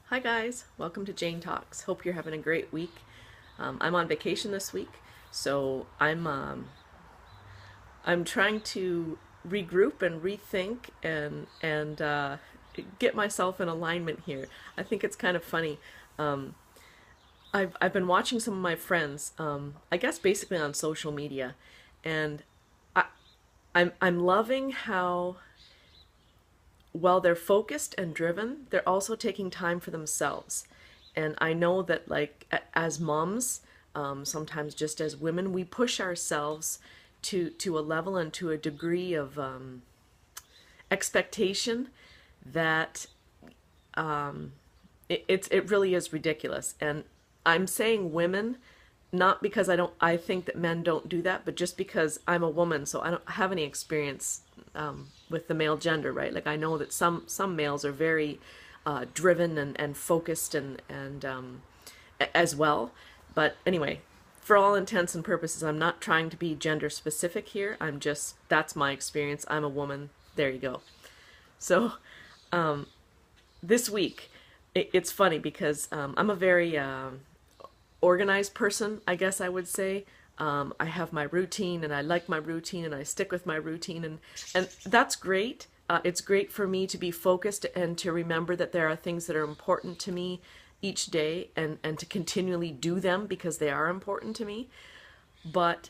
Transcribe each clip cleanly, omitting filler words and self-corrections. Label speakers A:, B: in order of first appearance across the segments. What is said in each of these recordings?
A: Hi guys, welcome to Jane Talks. Hope you're having a great week. I'm on vacation this week, so I'm trying to regroup and rethink and get myself in alignment here. I think it's kind of funny. Um, I've been watching some of my friends, I guess basically on social media, and I I'm loving how while they're focused and driven, they're also taking time for themselves. And I know that, like, as moms, sometimes just as women, we push ourselves to a level and to a degree of expectation that it really is ridiculous. And I'm saying women, not because I think that men don't do that, but just because I'm a woman, so I don't have any experience with the male gender, right? Like I know that some males are very driven and focused and as well. But anyway, for all intents and purposes, I'm not trying to be gender specific here. I'm just, that's my experience. I'm a woman. There you go. So this week, it's funny because I'm a very organized person, I guess I would say. I have my routine and I like my routine and I stick with my routine and that's great. It's great for me to be focused and to remember that there are things that are important to me each day and to continually do them because they are important to me. But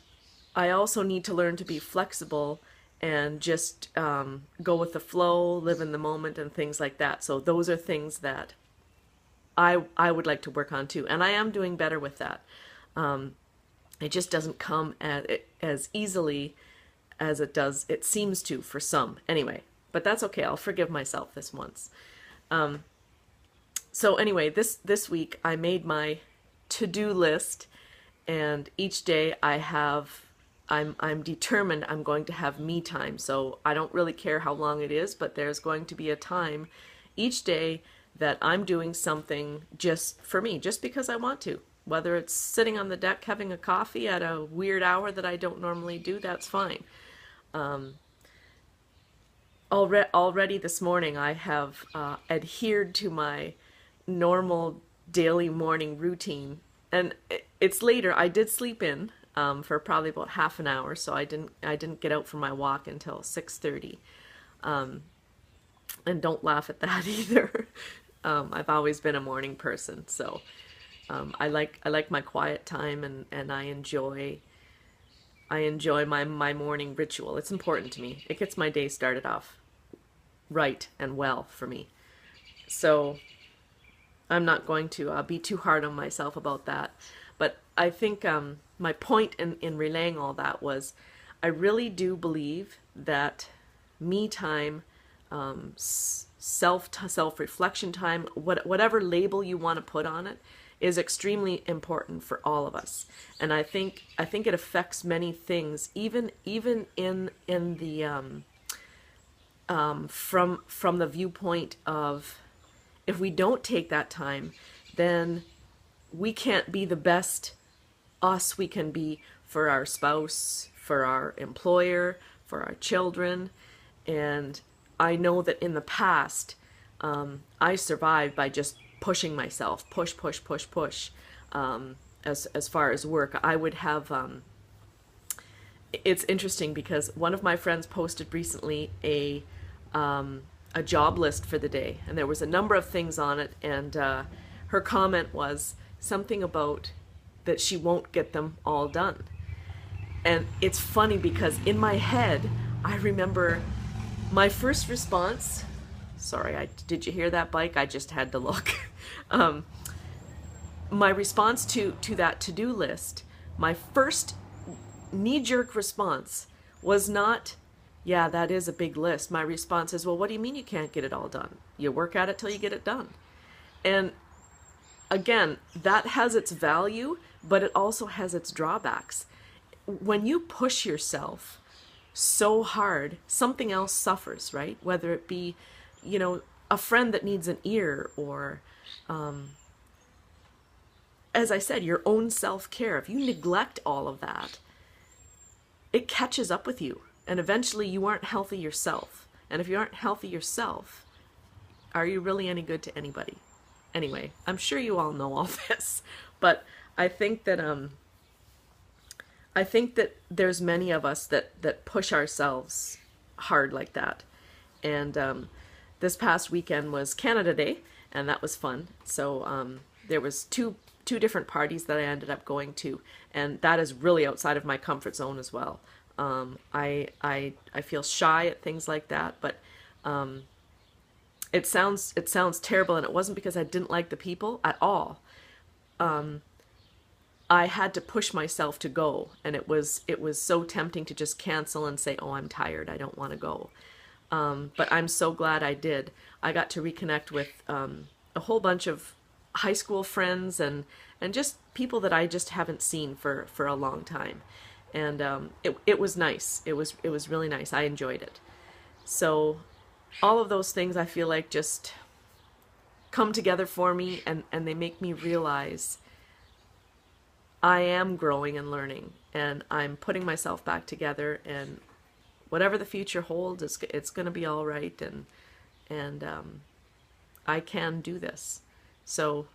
A: I also need to learn to be flexible and just go with the flow, live in the moment, and things like that. So those are things that I would like to work on too, and I am doing better with that. It just doesn't come as easily as it seems to for some. Anyway, but that's okay. I'll forgive myself this once. So anyway, this week I made my to-do list, and each day I'm determined I'm going to have me time. So I don't really care how long it is, but there's going to be a time each day that I'm doing something just for me, just because I want to. Whether it's sitting on the deck having a coffee at a weird hour that I don't normally do, that's fine. Already this morning I have adhered to my normal daily morning routine. And it's later. I did sleep in for probably about half an hour, so I didn't get out for my walk until 6:30. And don't laugh at that either. I've always been a morning person, so I like my quiet time and I enjoy my morning ritual. It's important to me. It gets my day started off right and well for me. So I'm not going to be too hard on myself about that. But I think my point in relaying all that was I really do believe that me time, self reflection time, whatever label you want to put on it, is extremely important for all of us. And I think it affects many things, even in the from the viewpoint of if we don't take that time, then we can't be the best us we can be for our spouse, for our employer, for our children. And I know that in the past, I survived by just pushing myself, push. As far as work, I would have. It's interesting because one of my friends posted recently a job list for the day, and there was a number of things on it, and her comment was something about that she won't get them all done. And it's funny because in my head, I remember my first response. Sorry, did you hear that bike? I just had to look. My response to that to-do list, my first knee-jerk response was not, yeah, that is a big list. My response is, well, what do you mean you can't get it all done? You work at it till you get it done. And again, that has its value, but it also has its drawbacks. When you push yourself so hard, something else suffers, right? Whether it be, a friend that needs an ear or, as I said, your own self-care. If you neglect all of that, it catches up with you. And eventually you aren't healthy yourself. And if you aren't healthy yourself, are you really any good to anybody? anyway, I'm sure you all know all this, but I think that there's many of us that push ourselves hard like that. And this past weekend was Canada Day, and that was fun. So there was two different parties that I ended up going to, and that is really outside of my comfort zone as well. I feel shy at things like that, but it sounds terrible, and it wasn't because I didn't like the people at all. I had to push myself to go, and it was so tempting to just cancel and say, "Oh, I'm tired. I don't want to go." But I'm so glad I did. I got to reconnect with a whole bunch of high school friends and just people that I just haven't seen for a long time, and it was nice. It was really nice. I enjoyed it. So all of those things I feel like just come together for me, and they make me realize I am growing and learning, and I'm putting myself back together, and whatever the future holds, it's going to be all right, and I can do this. So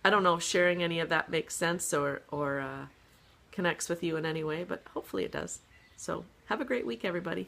A: I don't know if sharing any of that makes sense or connects with you in any way, but hopefully it does. So have a great week, everybody.